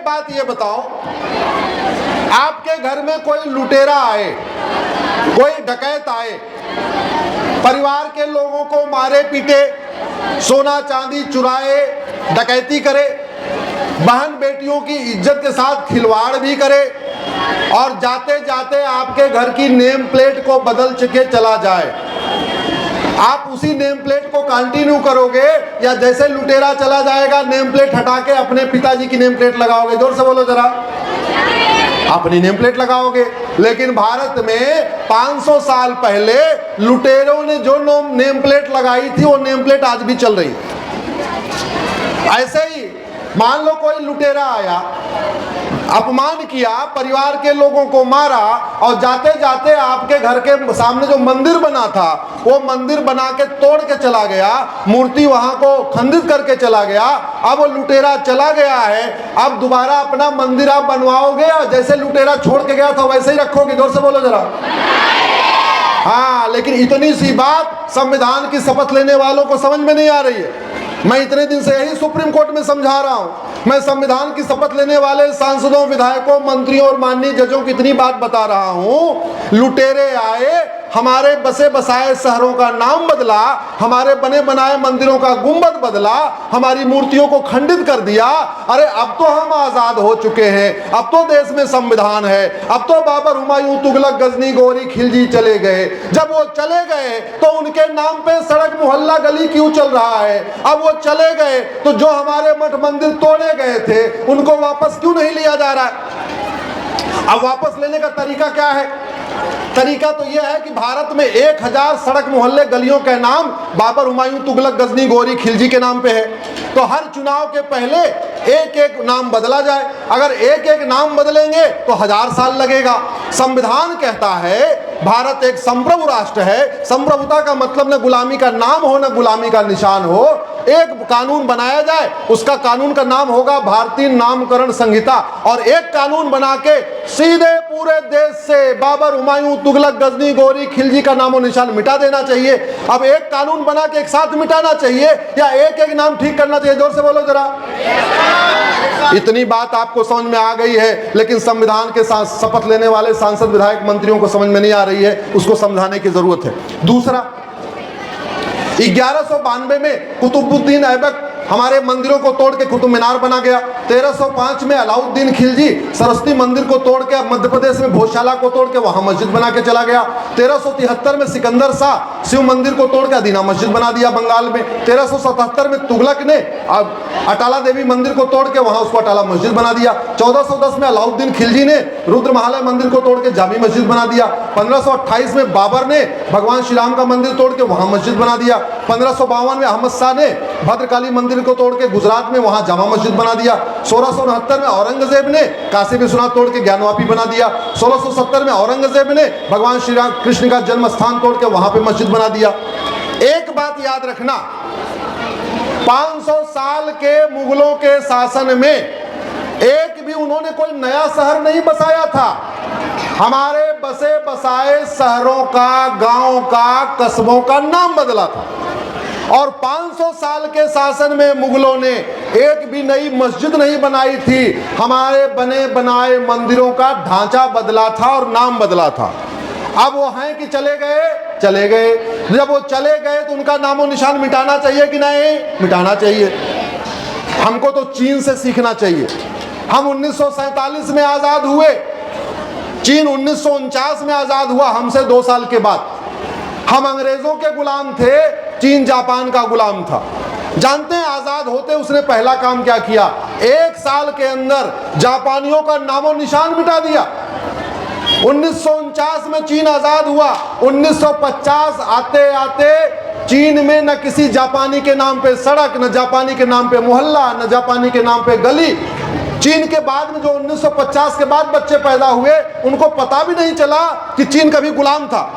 बात ये बताओ, आपके घर में कोई लुटेरा आए, कोई डकैत आए, परिवार के लोगों को मारे पीटे, सोना चांदी चुराए, डकैती करे, बहन बेटियों की इज्जत के साथ खिलवाड़ भी करे और जाते जाते आपके घर की नेम प्लेट को बदल के चला जाए, आप उसी नेम प्लेट को कंटिन्यू करोगे या जैसे लुटेरा चला जाएगा नेम प्लेट हटा के अपने पिताजी की नेम प्लेट लगाओगे? जोर से बोलो जरा। अपनी नेम प्लेट लगाओगे। लेकिन भारत में 500 साल पहले लुटेरों ने जो नेम प्लेट लगाई थी वो नेम प्लेट आज भी चल रही। ऐसे ही मान लो कोई लुटेरा आया, अपमान किया, परिवार के लोगों को मारा और जाते जाते आपके घर के सामने जो मंदिर बना था वो मंदिर बना के तोड़ के चला गया, मूर्ति वहां को खंडित करके चला गया। अब वो लुटेरा चला गया है, अब दोबारा अपना मंदिर आप बनवाओगे या जैसे लुटेरा छोड़ के गया था वैसे ही रखोगे? जोर से बोलो जरा। हाँ, लेकिन इतनी सी बात संविधान की शपथ लेने वालों को समझ में नहीं आ रही है। मैं इतने दिन से यही सुप्रीम कोर्ट में समझा रहा हूं। मैं संविधान की शपथ लेने वाले सांसदों, विधायकों, मंत्रियों और माननीय जजों की इतनी बात बता रहा हूं, लुटेरे आए, हमारे बसे बसाए शहरों का नाम बदला, हमारे बने बनाए मंदिरों का गुंबद बदला, हमारी मूर्तियों को खंडित कर दिया। अरे अब तो हम आजाद हो चुके हैं, अब तो देश में संविधान है, अब तो बाबर, हुमायूं, तुगलक, गजनी, गौरी, खिलजी चले गए। जब वो चले गए तो उनके नाम पे सड़क, मोहल्ला, गली क्यों चल रहा है? अब वो चले गए तो जो हमारे मठ मंदिर तोड़े गए थे उनको वापस क्यों नहीं लिया जा रहा है? अब वापस लेने का तरीका क्या है? तरीका तो यह है कि भारत में 1000 सड़क, मोहल्ले, गलियों के नाम बाबर, हुमायूं, तुगलक, गजनी, गौरी, खिलजी के नाम पे है। तो हर चुनाव के पहले एक एक नाम बदला जाए। अगर एक एक नाम बदलेंगे तो 1000 साल लगेगा। संविधान कहता है भारत एक संप्रभु राष्ट्र है। संप्रभुता का मतलब न गुलामी का नाम हो न गुलामी का निशान हो। एक कानून बनाया जाए, उसका कानून का नाम होगा भारतीय नामकरण संहिता, और एक कानून बना के सीधे पूरे देश से बाबर, हुमायूं, तुगलक, गजनी, गौरी, खिलजी का नामो निशान मिटा देना चाहिए। अब एक कानून बना के एक साथ मिटाना चाहिए या एक एक नाम ठीक करना चाहिए? जोर से बोलो जरा। इतनी बात आपको समझ में आ गई है, लेकिन संविधान के शपथ लेने वाले सांसद, विधायक, मंत्रियों को समझ में नहीं आ रही है। उसको समझाने की जरूरत है। दूसरा, 1192 में कुतुबुद्दीन ऐबक हमारे मंदिरों को तोड़ के कुतुब मीनार बना गया। 1305 में अलाउद्दीन खिलजी सरस्वती मंदिर को तोड़ के मध्य प्रदेश में भोजशाला को तोड़ के वहां मस्जिद बना के चला गया। 1373 में सिकंदर शाह शिव मंदिर को तोड़ के अदीना मस्जिद बना दिया बंगाल में। 1377 में तुगलक ने अटाला देवी मंदिर को तोड़ के वहां उसको अटाला मस्जिद बना दिया। 1410 में अलाउद्दीन खिलजी ने रुद्र महालय मंदिर को तोड़ के जामी मस्जिद बना दिया। 1528 में बाबर ने भगवान श्री राम का मंदिर तोड़ के वहां मस्जिद बना दिया। 1552 में अहमद शाह ने भद्रकाली मंदिर को तोड़ के गुजरात में वहां जामा मस्जिद बना दिया। 1669 में औरंगजेब ने काशी विश्वनाथ तोड़ के ज्ञानवापी बना दिया। 1670 में औरंगजेब ने भगवान श्री राम कृष्ण का जन्म स्थान तोड़ के वहां पे मस्जिद बना दिया। एक बात याद रखना, 500 साल के मुगलों के शासन में एक भी उन्होंने कोई नया शहर नहीं बसाया था। हमारे बसे बसाए शहरों का, गांव का, कस्बों का नाम बदला था। और 500 साल के शासन में मुगलों ने एक भी नई मस्जिद नहीं बनाई थी। हमारे बने बनाए मंदिरों का ढांचा बदला था और नाम बदला था। अब वो हैं कि चले गए? चले गए। जब वो चले गए तो उनका नामो निशान मिटाना चाहिए कि नहीं? मिटाना चाहिए। हमको तो चीन से सीखना चाहिए। हम 1947 में आजाद हुए, चीन 1949 में आजाद हुआ, हमसे 2 साल के बाद। हम अंग्रेजों के गुलाम थे, चीन जापान का गुलाम था। जानते हैं आजाद होते उसने पहला काम क्या किया? 1 साल के अंदर जापानियों का नामो निशान मिटा दिया। 1949 में चीन आजाद हुआ। 1950 आते आते चीन में न किसी जापानी के नाम पे सड़क, न जापानी के नाम पे मोहल्ला, न जापानी के नाम पे गली। चीन के बाद में जो 1950 के बाद बच्चे पैदा हुए उनको पता भी नहीं चला कि चीन कभी गुलाम था।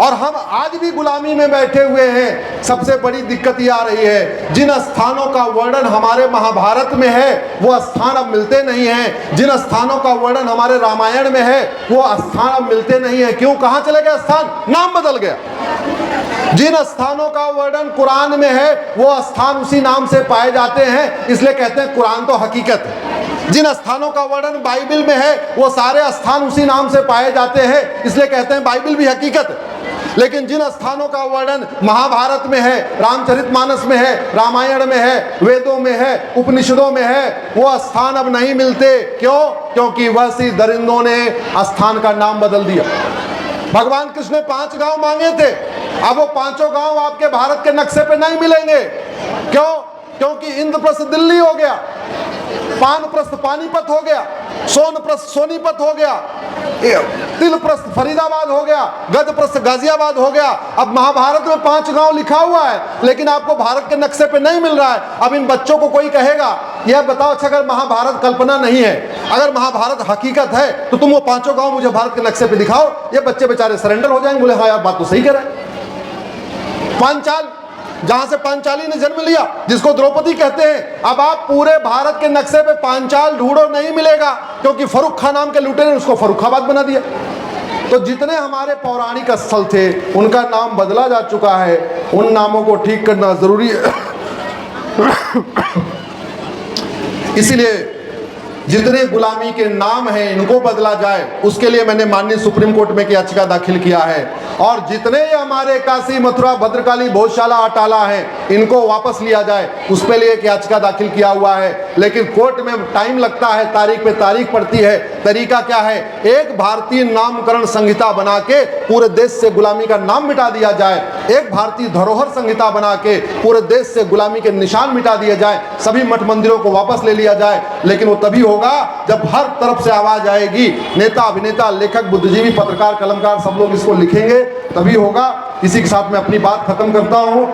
और हम आज भी गुलामी में बैठे हुए हैं। सबसे बड़ी दिक्कत ये आ रही है, जिन स्थानों का वर्णन हमारे महाभारत में है वो स्थान अब मिलते नहीं हैं। जिन स्थानों का वर्णन हमारे रामायण में है वो स्थान अब मिलते नहीं है। क्यों? कहाँ चले गए स्थान? नाम बदल गया। जिन स्थानों का वर्णन कुरान में है वो स्थान उसी नाम से पाए जाते हैं, इसलिए कहते हैं कुरान तो हकीकत है। जिन स्थानों का वर्णन बाइबल में है वो सारे स्थान उसी नाम से पाए जाते हैं, इसलिए कहते हैं बाइबल भी हकीकत है। लेकिन जिन स्थानों का वर्णन महाभारत में है, रामचरितमानस में है, रामायण में है, वेदों में है, उपनिषदों में है, वो स्थान अब नहीं मिलते। क्यों? क्योंकि वैसी दरिंदों ने स्थान का नाम बदल दिया। भगवान कृष्ण ने 5 गांव मांगे थे, अब वो 5 गांव आपके भारत के नक्शे पे नहीं मिलेंगे। क्यों? क्योंकि इंद्रप्रस्थ दिल्ली हो गया, पानप्रस्थ पानीपत हो गया, सोनप्रस्थ सोनीपत हो गया, तिलप्रस्थ फरीदाबाद हो गया, गजप्रस्थ गाजियाबाद हो गया। अब महाभारत में 5 गांव लिखा हुआ है, लेकिन आपको भारत के नक्शे पे नहीं मिल रहा है। अब इन बच्चों को कोई कहेगा, यह बताओ अच्छा अगर महाभारत कल्पना नहीं है, अगर महाभारत हकीकत है, तो तुम वो 5 गांव मुझे भारत के नक्शे पे दिखाओ। ये बच्चे बेचारे सरेंडर हो जाएंगे, बोले हाँ यार बात तो सही कह रहा है। पांचाल, जहां से पांचाली ने जन्म लिया, जिसको द्रौपदी कहते हैं, अब आप पूरे भारत के नक्शे पे पांचाल ढूंढो नहीं मिलेगा, क्योंकि फर्रुख खान नाम के लुटेरे ने उसको फर्रुखाबाद बना दिया। तो जितने हमारे पौराणिक स्थल थे उनका नाम बदला जा चुका है, उन नामों को ठीक करना जरूरी है। इसलिए जितने गुलामी के नाम हैं इनको बदला जाए, उसके लिए मैंने माननीय सुप्रीम कोर्ट में याचिका दाखिल किया है। और जितने हमारे काशी, मथुरा, भद्रकाली, भोजशाला, अटाला हैं, इनको वापस लिया जाए, उस पे लिए एक याचिका दाखिल किया हुआ है। लेकिन कोर्ट में टाइम लगता है, तारीख पे तारीख पड़ती है। तरीका क्या है? एक भारतीय नामकरण संहिता बना के पूरे देश से गुलामी का नाम मिटा दिया जाए, एक भारतीय धरोहर संहिता बना के पूरे देश से गुलामी के निशान मिटा दिए जाए, सभी मठ मंदिरों को वापस ले लिया जाए। लेकिन वो तभी होगा जब हर तरफ से आवाज आएगी, नेता, अभिनेता, लेखक, बुद्धिजीवी, पत्रकार, कलमकार सब लोग इसको लिखेंगे, तभी होगा। इसी के साथ मैं अपनी बात खत्म करता हूं।